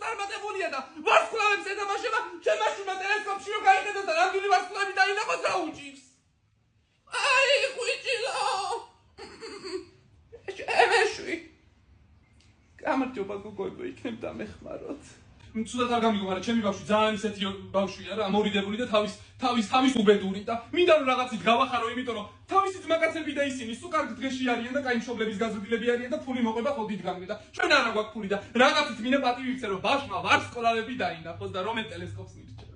წარმატებულია და ვარსკვლავებს ედამაშება ჩემმა შვილმა ტელესკოპში რომ გაიხედოს და რამდენი ვარსკვლავი დაინახოს რა უჭირს. აი ხვიჭილო. შემეშვი. გამარჯობა გოგოებო, იქნებ დამეხმაროთ. Ცუდად არ გამიგო, მაგრამ ჩემი ბავშვი ძალიან ისეთი ბავშვია რა, მორიდებული და თავის უბედური და მინდა რომ რაღაცით გავახარო, იმიტომ რომ თავისი ძმაკაცები და ისინი სულ კარგ დღეში არიან და კაი მშობლების გაზრდილები არიან და ფული მოყვება ხოდით გამგე და ჩვენ არა გვაქვს ფული და რაღაცით მინდა პატივი ვიქცე რომ ბავშვმა ვარსკვლავები დაინახოს და რომელ ტელესკოპს მირჩევ.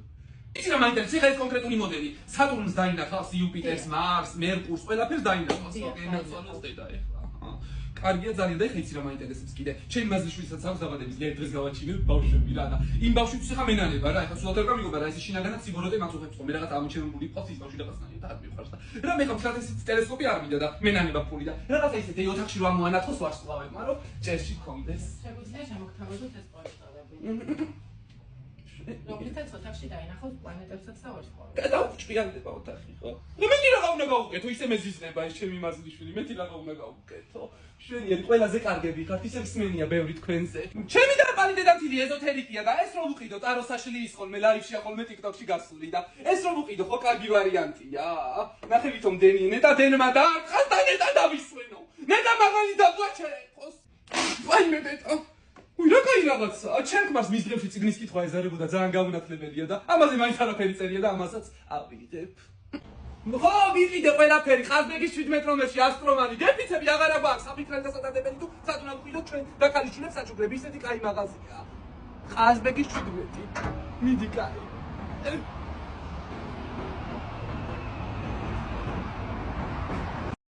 იცი რა მაინტერესებს, ეხლა ეს კონკრეტული მოდელი, სატურნს დაინახავს, იუპიტერს, მარსს, მერკურს, ყველაფერს დაინახავს. ენაცვალოს დედა ეხლა. კარგია ძალიან და ეხლა იცი რა მაინტერესებს კიდე. ჩემი მაზლიშვილსაც აქვს დაბადების დღეს გავაჩინებ ბავშვები რა და იმ ბავშვებს ხა მენანება რა, ეხლა სულ არ გამიგობა რა, ეს შინაგანად სიბოროტე მაწუხებს ხოლმე რაღაც ამოჩენებული ყავს ის ბავშვი რაღაცნაირად არ მიყვარს და რა მე ხა მთლად ეს ტელესკოპი არ მინდა და მენანება ფული და რაღაცა ისეთი ოთახში რომ ამოანათხოს ვარსკვლავებმა რომ ჭერში გქონდეს. შეგვიძლია შემოგთავაზოთ ეს პროექტები. რომლითაც ოთახში დაინახოს პლანეტებსაც და ვარსკვლავებს. გადავჭრიანდება ოთახი ხო? მეტი რაღა უნდა გავუკეთო, ისე მეზიზნება ეს ჩემი მაზლიშვილი, მეტი რაღა უნდა გავუკეთო. შვენიერი ყველაზე კარგები ხართ, ისე მსმენია ბევრი თქვენზე. ჩემი დაბალი დედამთილი ეზოთერიკია და ეს რომ ვუყიდო ტაროსაშლის ხოლმე ლაივშია ხოლმე TikTok-ში გასული და ეს რომ ვუყიდო ხო კარგი ვარიანტია. ნახე ვითომ დენი ნეტა დენმა დაარტყას და ნეტა დავისვენო. ნეტა მაგალი დაგვაჩერებს. ვაი მე ნეტა. უი რა კაი რაღაცა. ჩემ ქმარს მის დღეებში წიგნის კითხვა ეზარებოდა ძალიან გაუნათლებელია და ამაზე მაინც არაფერი წერია და ამასაც ავიდებ. ხო, ვიყიდე ყველაფერი, ყაზბეგის 17 ნომერში ასტრომანი, დეფიცები აღარა გვაქვს, საფიქრეთ და სადადებელი თუ სათუნა ვყიდო ჩვენ და ქალიშვილებს საჩუქრები, ისეთი კაი მაღაზია. ყაზბეგის 17. მიდი კაი.